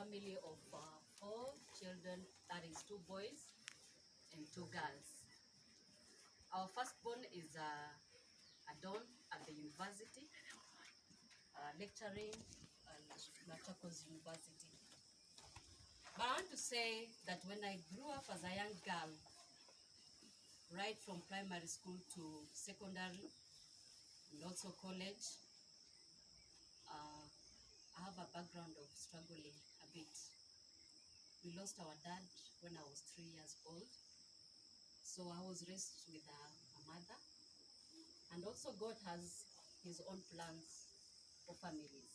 family of 4 children, that is 2 boys and 2 girls. Our firstborn is Adon at the university, lecturing at Machakos University. But I want to say that when I grew up as a young girl, right from primary school to secondary and also college, I have a background of struggling a bit. We lost our dad when I was 3 years old. So I was raised with a mother. And also God has his own plans for families.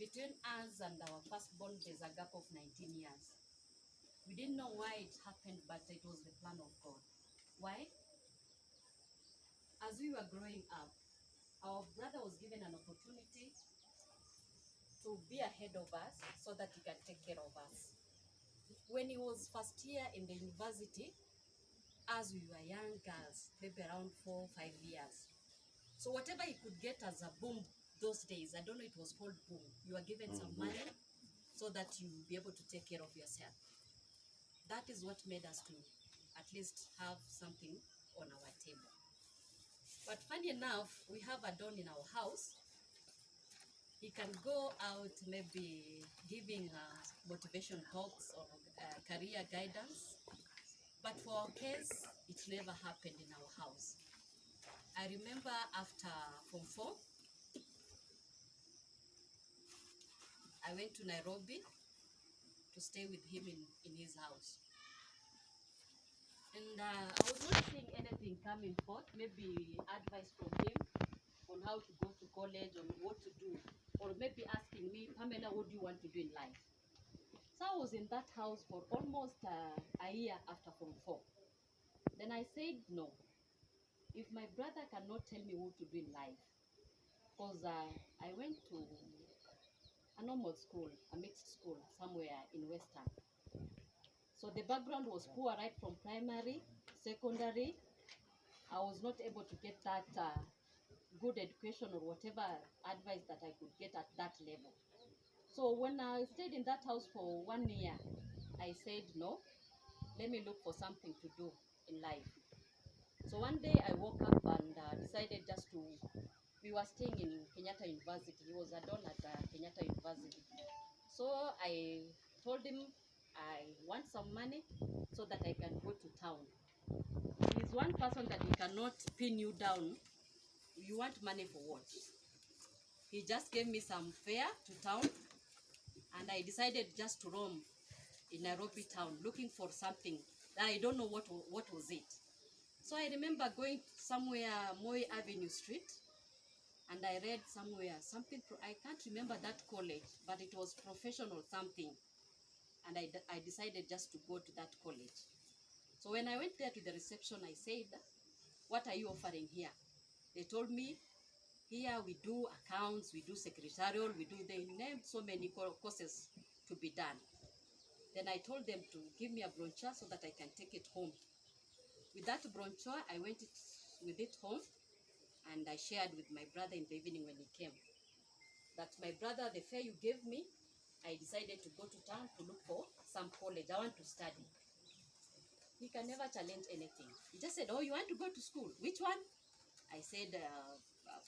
Between us and our firstborn, there's a gap of 19 years. We didn't know why it happened, but it was the plan of God. Why? As we were growing up, our brother was given an opportunity to be ahead of us so that he can take care of us. When he was first year in the university, as we were young girls, maybe around 4 or 5 years. So whatever he could get as a boom those days, I don't know, it was called boom. You were given some money so that you will be able to take care of yourself. That is what made us to at least have something on our table. But funny enough, we have a don in our house. He can go out maybe giving motivation talks or career guidance. But for our case, it never happened in our house. I remember after Form 4, I went to Nairobi to stay with him in his house. And I was not seeing anything coming forth, maybe advice from him on how to go to college, on what to do, or maybe asking me, Pamela, what do you want to do in life? So I was in that house for almost a year after Form 4. Then I said, no, if my brother cannot tell me what to do in life, because I went to a normal school, a mixed school, somewhere in Western. So the background was poor right from primary, secondary. I was not able to get that good education or whatever advice that I could get at that level. So when I stayed in that house for 1 year, I said, no, let me look for something to do in life. So one day I woke up and decided just to, we were staying in Kenyatta University. He was a don at Kenyatta University. So I told him I want some money so that I can go to town. He's one person that he cannot pin you down. You want money for what? He just gave me some fare to town, and I decided just to roam in Nairobi town looking for something that I don't know what was it. So I remember going somewhere, Moi Avenue Street, and I read somewhere something, I can't remember that college, but it was professional something. And I decided just to go to that college. So when I went there to the reception, I said, what are you offering here? They told me, here we do accounts, we do secretarial, they named so many courses to be done. Then I told them to give me a brochure so that I can take it home. With that brochure, I went with it home, and I shared with my brother in the evening when he came. That my brother, the fare you gave me, I decided to go to town to look for some college. I want to study. He can never challenge anything. He just said, oh, you want to go to school? Which one? I said,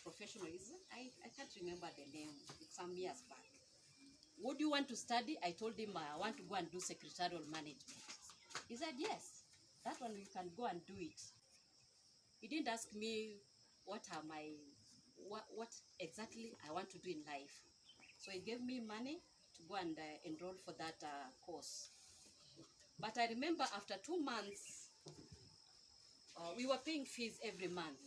professional. I can't remember the name. It's some years back. What do you want to study? I told him I want to go and do secretarial management. He said, yes, that one you can go and do it. He didn't ask me what exactly I want to do in life. So he gave me money to go and enroll for that course. But I remember after 2 months, we were paying fees every month.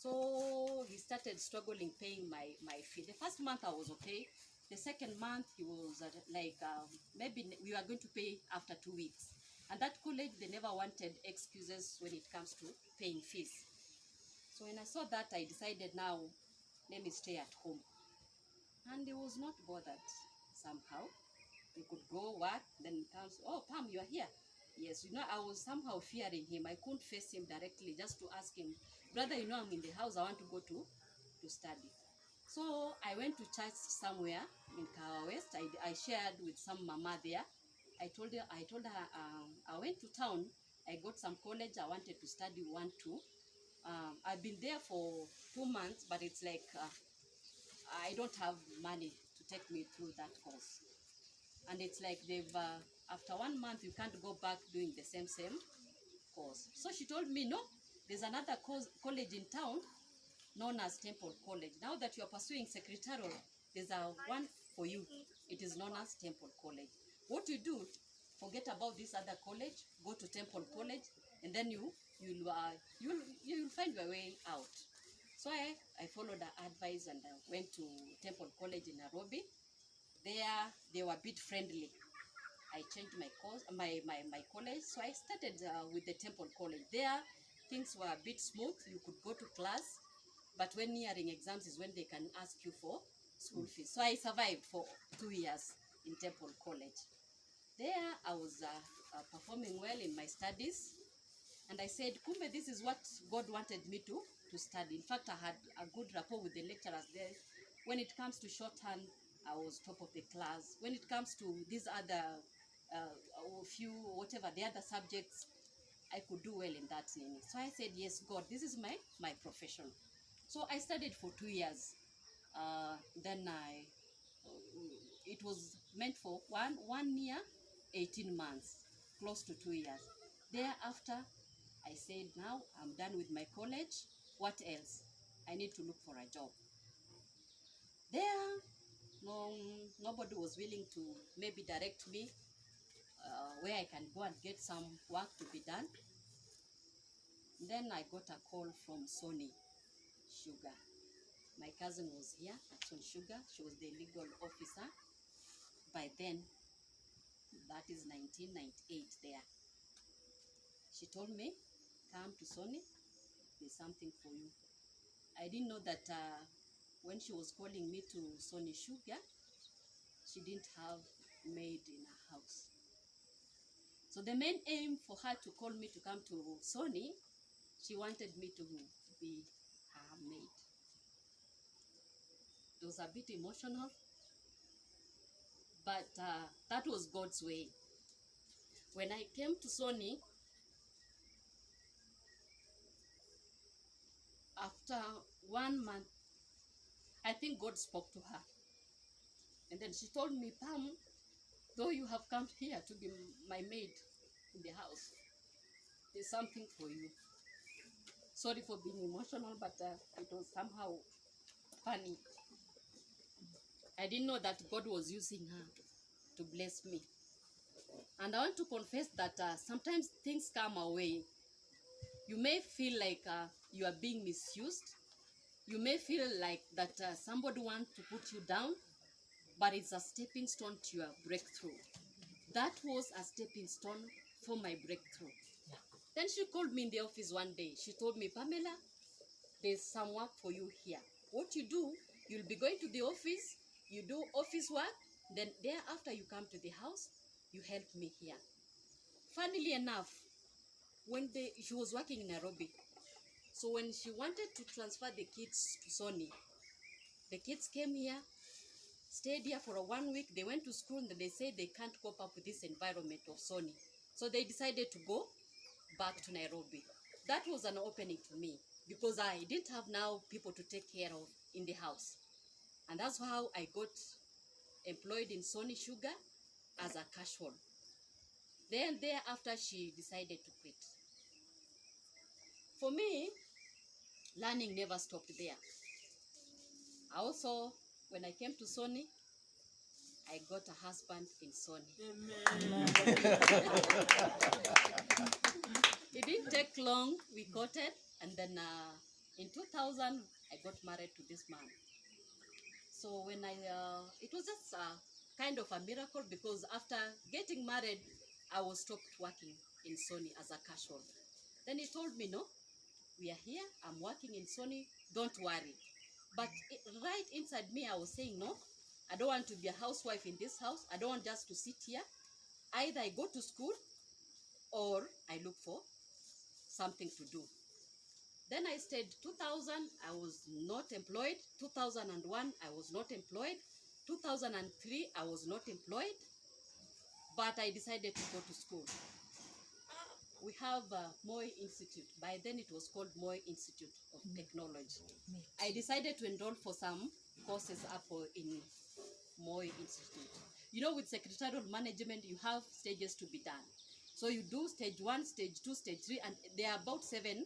So he started struggling paying my fee. The first month I was okay. The second month he was maybe we were going to pay after 2 weeks. And that college, they never wanted excuses when it comes to paying fees. So when I saw that, I decided now, let me stay at home. And he was not bothered somehow. He could go work, then he comes, oh, Pam, you are here. Yes, I was somehow fearing him. I couldn't face him directly just to ask him, brother, I'm in the house, I want to go to study. So I went to church somewhere in Kawa West. I shared with some mama there. I told her, I went to town. I got some college. I wanted to study 1, 2. I've been there for 2 months, but it's like I don't have money to take me through that course. And it's like after 1 month, you can't go back doing the same course. So she told me, no, there's another college in town known as Temple College. Now that you are pursuing secretarial, there's a one for you. It is known as Temple College. What you do, forget about this other college, go to Temple College, and then you'll find your way out. So I followed the advice and went to Temple College in Nairobi. There they were a bit friendly. I changed my course, my college, so I started with the Temple College. There, things were a bit smooth. You could go to class, but when nearing exams is when they can ask you for school fees. So I survived for 2 years in Temple College. There, I was performing well in my studies, and I said, Kumbe, this is what God wanted me to study. In fact, I had a good rapport with the lecturers there. When it comes to shorthand, I was top of the class. When it comes to these other the other subjects, I could do well in that thing. So I said, yes, God, this is my profession. So I studied for 2 years. Then it was meant for one year, 18 months, close to 2 years. Thereafter, I said, now I'm done with my college. What else? I need to look for a job. There, nobody was willing to maybe direct me where I can go and get some work to be done. Then I got a call from Sony Sugar. My cousin was here at Sony Sugar. She was the legal officer. By then, that is 1998 there. She told me, come to Sony, there's something for you. I didn't know that when she was calling me to Sony Sugar, she didn't have maid in her house. So the main aim for her to call me to come to Sony, she wanted me to be her maid. It was a bit emotional, but that was God's way. When I came to Sony, after 1 month, I think God spoke to her. And then she told me, Pam, though you have come here to be my maid in the house, there's something for you. Sorry for being emotional, but it was somehow funny. I didn't know that God was using her to bless me. And I want to confess that sometimes things come our way. You may feel like you are being misused. You may feel like that somebody wants to put you down, but it's a stepping stone to your breakthrough. That was a stepping stone for my breakthrough. Yeah. Then she called me in the office one day. She told me, Pamela, there's some work for you here. What you do, you'll be going to the office, you do office work, then thereafter you come to the house, you help me here. Funnily enough, she was working in Nairobi. So when she wanted to transfer the kids to Sony, the kids came here, stayed here for 1 week. They went to school and they said they can't cope up with this environment of Sony. So they decided to go back to Nairobi. That was an opening to me because I didn't have now people to take care of in the house. And that's how I got employed in Sony Sugar as a casual. Then thereafter she decided to quit. For me, learning never stopped there. Also, when I came to Sony, I got a husband in Sony. Amen. It didn't take long. We courted, and then in 2000, I got married to this man. So when it was just kind of a miracle because after getting married, I was stopped working in Sony as a casual. Then he told me, no, we are here. I'm working in Sony. Don't worry. But right inside me, I was saying, no, I don't want to be a housewife in this house. I don't want just to sit here. Either I go to school or I look for something to do. Then I stayed 2000, I was not employed. 2001, I was not employed. 2003, I was not employed. But I decided to go to school. We have Moi Institute. By then it was called Moi Institute of Technology. I decided to enroll for some courses up in Moi Institute. You know, with secretarial management, you have stages to be done. So you do stage 1, stage 2, stage 3, and there are about 7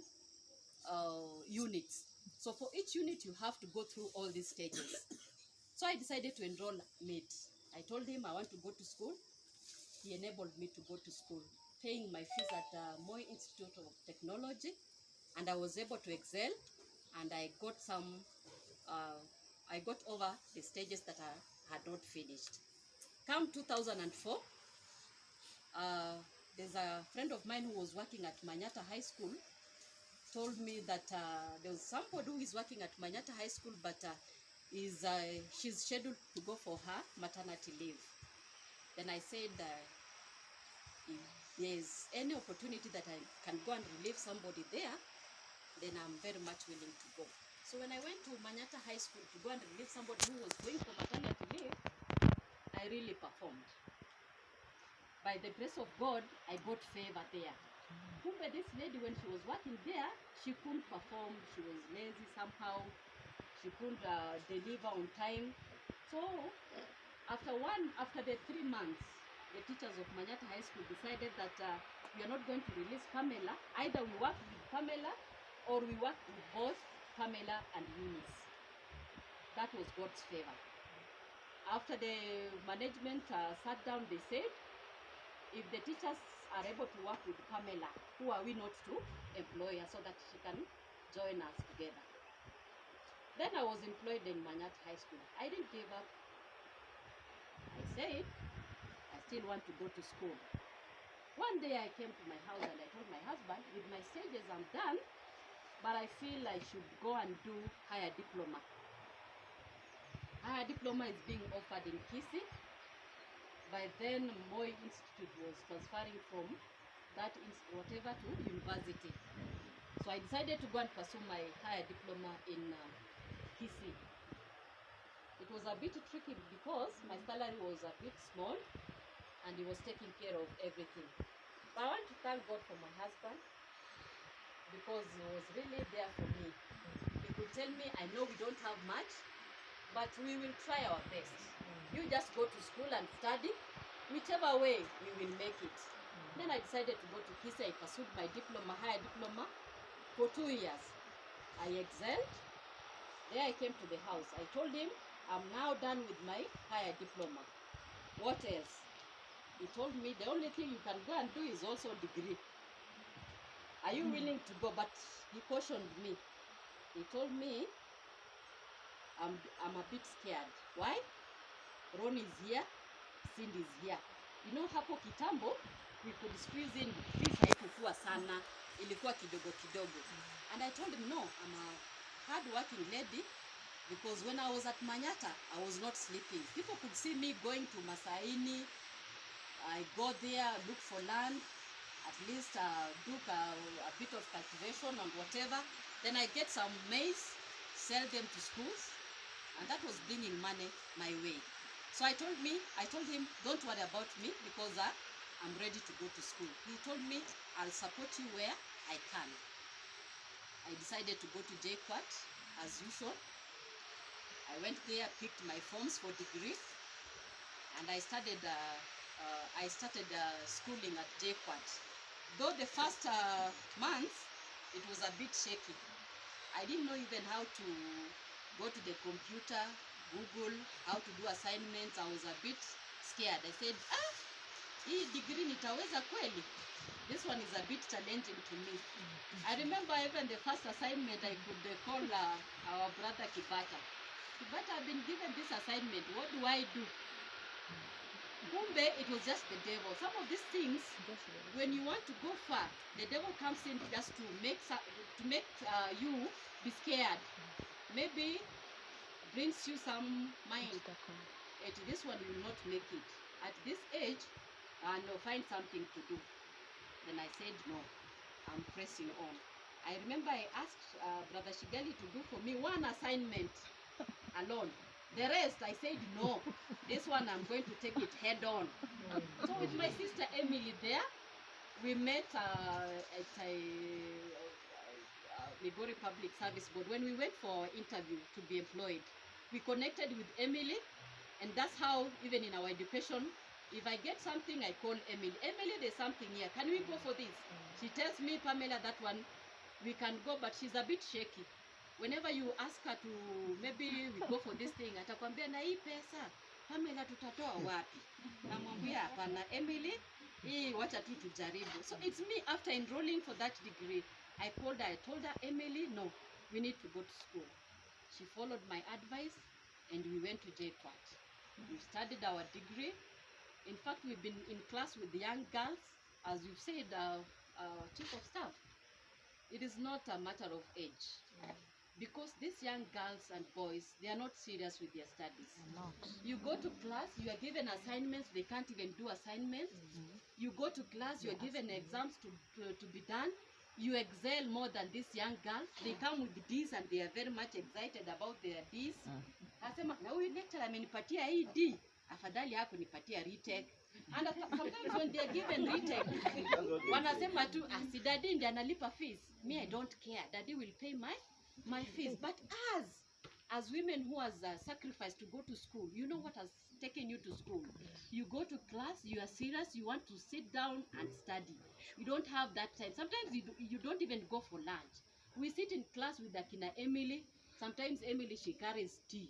units. So for each unit, you have to go through all these stages. So I decided to enroll mate. I told him I want to go to school. He enabled me to go to school, paying my fees at Moi Institute of Technology, and I was able to excel, and I got over the stages that I had not finished. Come 2004, there's a friend of mine who was working at Manyata High School, told me that there was somebody who is working at Manyata High School, but she's scheduled to go for her maternity leave. Then I said, if there's any opportunity that I can go and relieve somebody there, then I'm very much willing to go. So when I went to Manyata High School to go and relieve somebody who was going for maternity leave, I really performed. By the grace of God, I got favor there. Kumbe this lady, when she was working there, she couldn't perform. She was lazy somehow. She couldn't deliver on time. So after the 3 months, the teachers of Manyata High School decided that we are not going to release Pamela. Either we work with Pamela or we work with both Pamela and Eunice. That was God's favor. After the management sat down, they said, if the teachers are able to work with Pamela, who are we not to employ her so that she can join us together? Then I was employed in Manyata High School. I didn't give up. I said, I still want to go to school. One day I came to my house and I told my husband, with my stages I'm done, but I feel I should go and do higher diploma. Higher diploma is being offered in Kisii. By then, Moi Institute was transferring from that whatever to university. So I decided to go and pursue my higher diploma in Kisii. It was a bit tricky because my salary was a bit small and he was taking care of everything. But I want to thank God for my husband because he was really there for me. He could tell me, I know we don't have much, but we will try our best. You just go to school and study. Whichever way, we will make it. Then I decided to go to Kisii. I pursued my diploma, higher diploma, for 2 years. I excelled. There I came to the house. I told him, I'm now done with my higher diploma. What else? He told me, the only thing you can go and do is also degree. Are you willing to go? But he cautioned me. He told me, I'm a bit scared. Why? Ron is here, Cindy is here. You know, hapo kitambo, we could squeeze in, fees haikukua sana, ilikuwa kidogo kidogo. And I told him, no, I'm a hard-working lady, because when I was at Manyata, I was not sleeping. People could see me going to Masaini. I go there, look for land, at least do a bit of cultivation and whatever. Then I get some maize, sell them to schools, and that was bringing money my way. So I told him, don't worry about me because I'm ready to go to school. He told me, I'll support you where I can. I decided to go to JQuat as usual. I went there, picked my forms for degree, and I started schooling at JQuat. Though the first month, it was a bit shaky. I didn't know even how to go to the computer, Google, how to do assignments. I was a bit scared. I said, hii degree nitaweza kweli? This one is a bit challenging to me. I remember even the first assignment, I could call our brother Kibata. Kibata, I've been given this assignment. What do I do? Kumbe, it was just the devil. Some of these things, when you want to go far, the devil comes in just to make you be scared. Maybe brings you some mind. This one will not make it. At this age, no, find something to do. Then I said, no, I'm pressing on. I remember I asked Brother Shigali to do for me one assignment alone. The rest, I said no. This one I'm going to take it head on. So with my sister Emily there, we met at a Migori Public Service Board when we went for interview to be employed. We connected with Emily, and that's how even in our education, if I get something, I call Emily. Emily, there's something here. Can we go for this? She tells me, Pamela, that one, we can go, but she's a bit shaky. Whenever you ask her to, maybe we go for this thing, atakwambia na hii pesa, Pamela tutatoa wapi? Namwambia hapana, Emily, hii wacha tu tujaribu. So it's me after enrolling for that degree. I told her, Emily, no, we need to go to school. She followed my advice and we went to JQuat. We studied our degree. In fact, we've been in class with the young girls, as you've said, Chief of Staff. It is not a matter of age. Because these young girls and boys, they are not serious with their studies. You go to class, you are given assignments, they can't even do assignments. You go to class, you are given exams to be done. You excel more than these young girls. They come with D's and they are very much excited about their D's. Asema, na huyu lecturer amenipatia hii D, afadhali yako nipatia retake. And sometimes when they are given retake, wanasema tu, si daddy ndiye analipa fees. Me, I don't care. Daddy will pay my fees. But as women who has sacrificed to go to school, you know what has taken you to school? You go to class, you are serious, you want to sit down and study. You don't have that time. Sometimes you don't even go for lunch. We sit in class with akina Emily. Sometimes Emily, she carries tea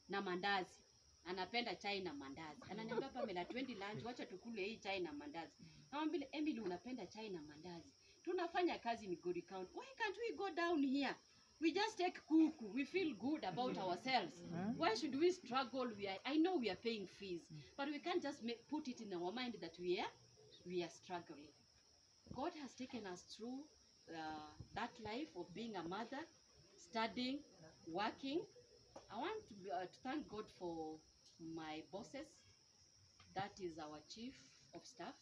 na mandazi. Anapenda chai na mandazi. Ananiambia Pamela, twendi lunch, wacha tukule hii chai na mandazi. Namwambia Emily, unapenda chai na mandazi. Tunafanya kazi Migori County. Why can't we go down here? We just take kuku. We feel good about ourselves. Why should we struggle? I know we are paying fees, but we can't just put it in our mind that we are struggling. God has taken us through that life of being a mother, studying, working. I want to thank God for my bosses. That is our chief of staff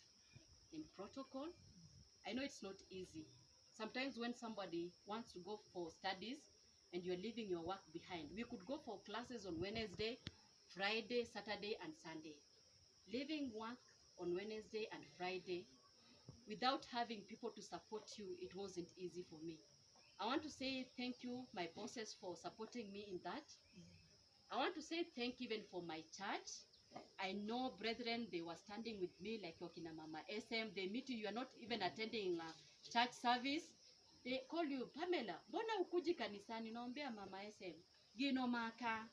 in protocol. I know it's not easy. Sometimes when somebody wants to go for studies and you're leaving your work behind, we could go for classes on Wednesday, Friday, Saturday, and Sunday. Leaving work on Wednesday and Friday without having people to support you, it wasn't easy for me. I want to say thank you, my bosses, for supporting me in that. I want to say thank you even for my church. I know brethren, they were standing with me like Okina Mama SM. They meet you, you are not even attending church service. They call you, Pamela, mbona ukuji kanisani? Naombea Mama SM. Gino maka.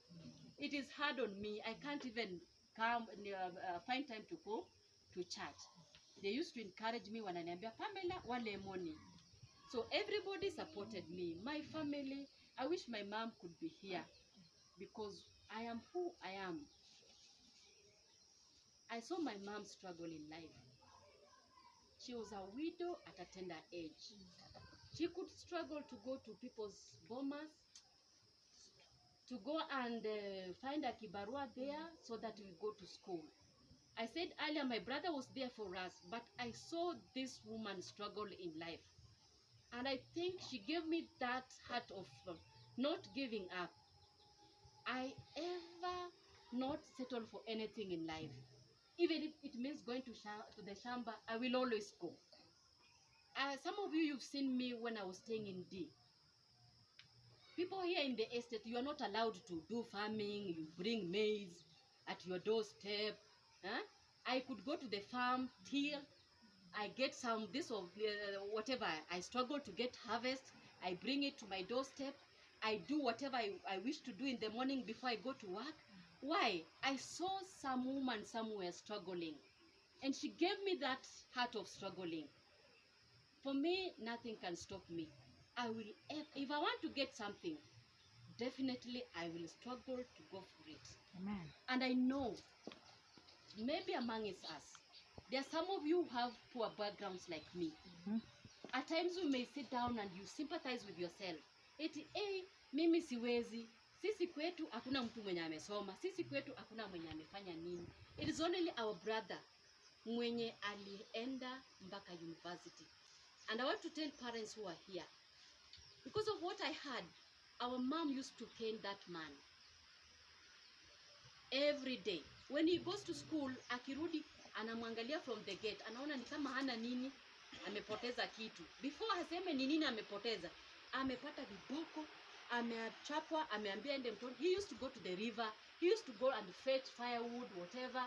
It is hard on me. I can't even find time to go to church. They used to encourage me when I naambia Pamela wale moni. So everybody supported me. My family, I wish my mom could be here because I am who I am. I saw my mom struggle in life. She was a widow at a tender age. She could struggle to go to people's bomas, to go and find a kibarua there so that we go to school. I said earlier, my brother was there for us, but I saw this woman struggle in life. And I think she gave me that heart of not giving up. I ever not settle for anything in life. Even if it means going to the shamba, I will always go. Some of you've seen me when I was staying in D. People here in the estate, you are not allowed to do farming. You bring maize at your doorstep. I could go to the farm till I get some this or whatever. I struggle to get harvest. I bring it to my doorstep. I do whatever I wish to do in the morning before I go to work. Why? I saw some woman somewhere struggling, and she gave me that heart of struggling. For me, nothing can stop me. I will, if I want to get something, definitely I will struggle to go for it. Amen. And I know, maybe among us, there are some of you who have poor backgrounds like me. At times you may sit down and you sympathize with yourself. Eti, mimi siwezi. Sisi kwetu hakuna mtu mwenye amesoma. Sisi kwetu hakuna mwenye amefanya nini. It is only our brother mwenye alienda mpaka university. And I want to tell parents who are here, Because of what I had, our mom used to cane that man every day. When he goes to school, akirudi anamwangalia from the gate, anaona ni kama hana nini, amepoteza kitu. Before aseme ni nini amepoteza, amepata viboko, amechapwa, ameambia ende mtoni. He used to go to the river, he used to go and fetch firewood, whatever,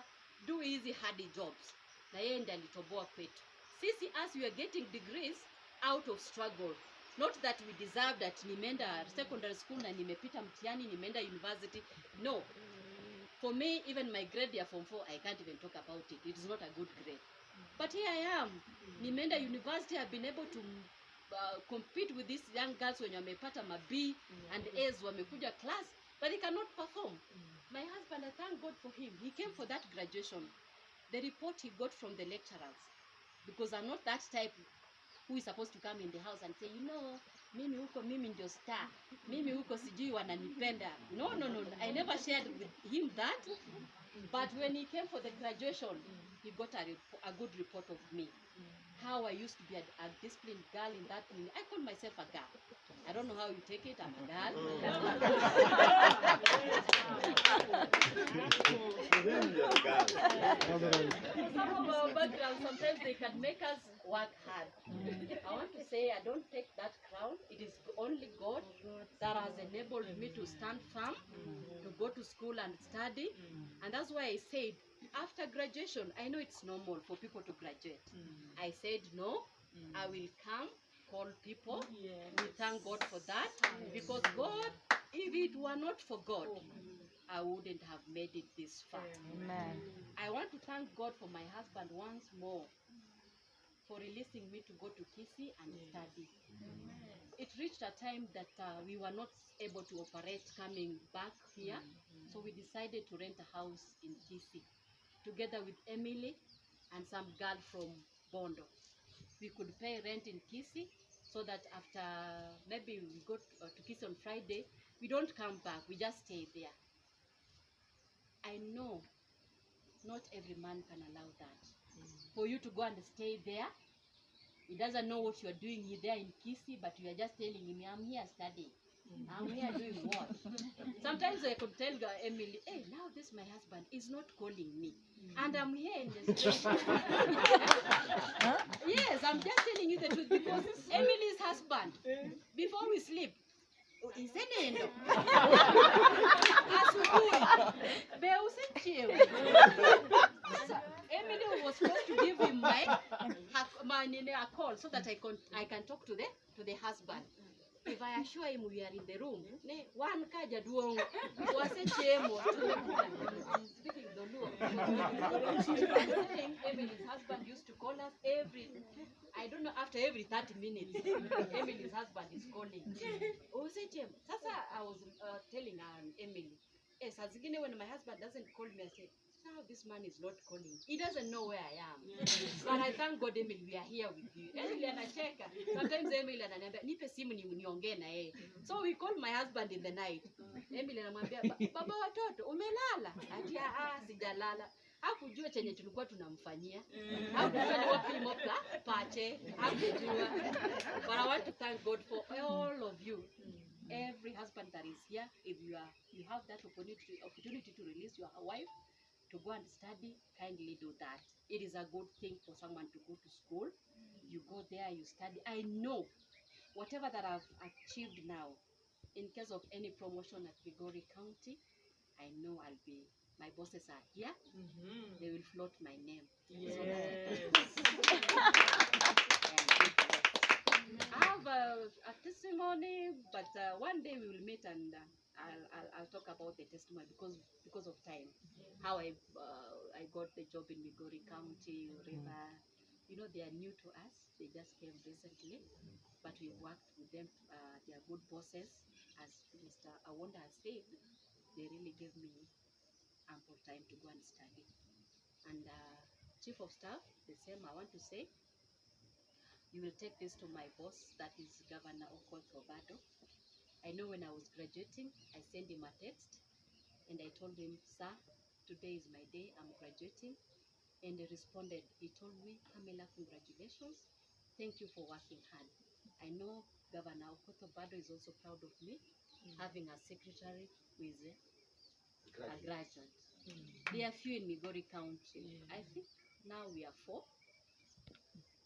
do easy hardy jobs. Na yeye ndiye alitoboa kwetu. Sisi as we are getting degrees out of struggle. Not that we deserve that nimeenda secondary school na nimepita mtihani, nimeenda university. No. For me, even my grade ya form 4, I can't even talk about it. It is not a good grade. But here I am. Nimeenda university, I've been able to compete with these young girls when wamepata ma B and A's wamekuja class, but they cannot perform. My husband, I thank God for him. He came for that graduation. The report he got from the lecturers, because I'm not that type who is supposed to come in the house and say, you know, mimi ndio star, mimi huko sijui wananipenda. No. I never shared with him that. But when he came for the graduation, he got a good report of me. How I used to be a disciplined girl in that meeting. I call myself a girl. I don't know how you take it. I'm a girl. Some of our backgrounds, sometimes they can make us work hard. I want to say I don't take that crown. It is only God that has enabled me to stand firm, to go to school and study. And that's why I said, after graduation, I know it's normal for people to graduate. I said no, I will come, call people. We thank God for that. Because God, if it were not for God, I wouldn't have made it this far. Amen. I want to thank God for my husband once more for releasing me to go to Kisii and study. It reached a time that we were not able to operate coming back here. So we decided to rent a house in Kisii together with Emily and some girl from Bondo. We could pay rent in Kisii so that after maybe we go to Kisii on Friday, we don't come back, we just stay there. I know not every man can allow that. For you to go and stay there, he doesn't know what you are doing there in Kisii, but you are just telling him, I'm here studying. I'm here doing what? Sometimes I could tell Emily, hey, now this my husband is not calling me. And I'm here in the street. Yes, I'm just telling you the truth, because Emily's husband, before we sleep, is enendo. Asubuhi. Beusichio. Emily was supposed to give him my call so that I can talk to the husband. If I assure him we are in the room, one kaja duong, wasechemo. Speaking the Emily's husband used to call us I don't know, after every 30 minutes, Emily's husband is calling. Sasa I was telling Emily, yes, when my husband doesn't call me, I say, now this man is not calling. He doesn't know where I am. But I thank God, Emily, we are here with you. Emily anacheka. Sometimes Emily ananiambia, nipe simu niongee na yeye. So we call my husband in the night. Emily anamwambia, baba watoto, umelala? Ati sijalala. Hakujua chenye tulikuwa tunamfanyia. Hakujua ni wapi moka pache. Hakujua. But I want to thank God for all of you. Every husband that is here, if you have that opportunity to release your wife to go and study, kindly do that. It is a good thing for someone to go to school. You go there, you study. I know whatever that I've achieved now, in case of any promotion at Migori County, I know my bosses are here. They will float my name. Yes. I have a testimony, but one day we will meet and I'll talk about the testimony because of time. How I got the job in Migori County, River. You know, they are new to us. They just came recently, but we worked with them. They are good bosses. As Mr. Awanda has said, they really gave me ample time to go and study. And Chief of Staff, the same I want to say, you will take this to my boss, that is Governor Okoth Obado. I know when I was graduating, I sent him a text and I told him, sir, today is my day, I'm graduating. And he responded, he told me, Pamela, congratulations. Thank you for working hard. I know Governor Okoto Bado is also proud of me, having a secretary who is a graduate. There are few in Migori County. I think now we are 4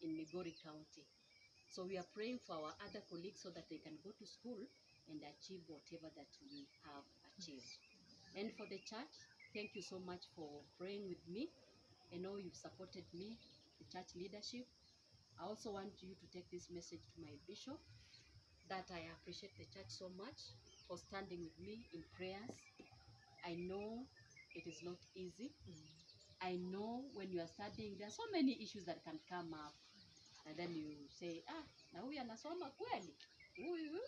in Migori County. So we are praying for our other colleagues so that they can go to school and achieve whatever that we have achieved. And for the church, thank you so much for praying with me. I know you've supported me, the church leadership. I also want you to take this message to my bishop, that I appreciate the church so much for standing with me in prayers. I know it is not easy. I know when you are studying, there are so many issues that can come up. And then you say, na huyu anasoma kweli? Huyu,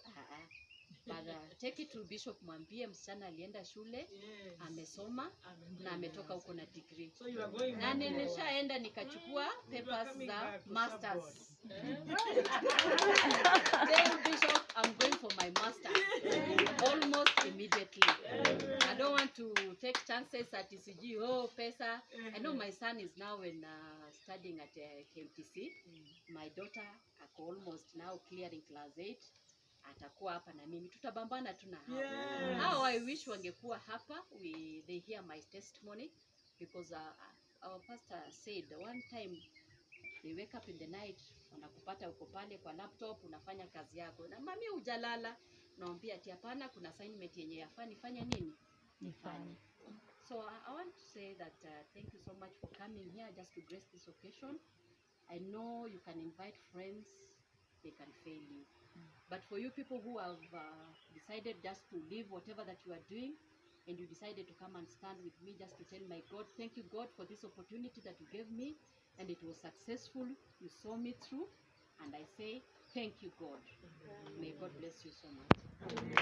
But take it to Bishop, mwambie msichana alienda shule, amesoma, na ametoka huko na degree. So you are going na nilishaenda nikachukua papers za masters. Tell Bishop I'm going for my masters almost immediately. I don't want to take chances at TCG, pesa. I know my son is now studying at KMTC. My daughter almost now clearing class 8. Atakuwa hapa na mimi, tutabambana tu na hao. How I wish wangekuwa hapa, they hear my testimony, because our pastor said one time they wake up in the night, wanakupata uko pale kwa laptop unafanya kazi yako, na mami hujalala, naambia ati hapana, kuna assignment yenye yafaa nifanye nini? Nifanye. So I want to say that thank you so much for coming here just to grace this occasion. I know you can invite friends, they can fail you. But for you people who have decided just to leave whatever that you are doing, and you decided to come and stand with me just to tell my God, thank you God for this opportunity that you gave me, and it was successful, you saw me through, and I say, thank you God. May God bless you so much.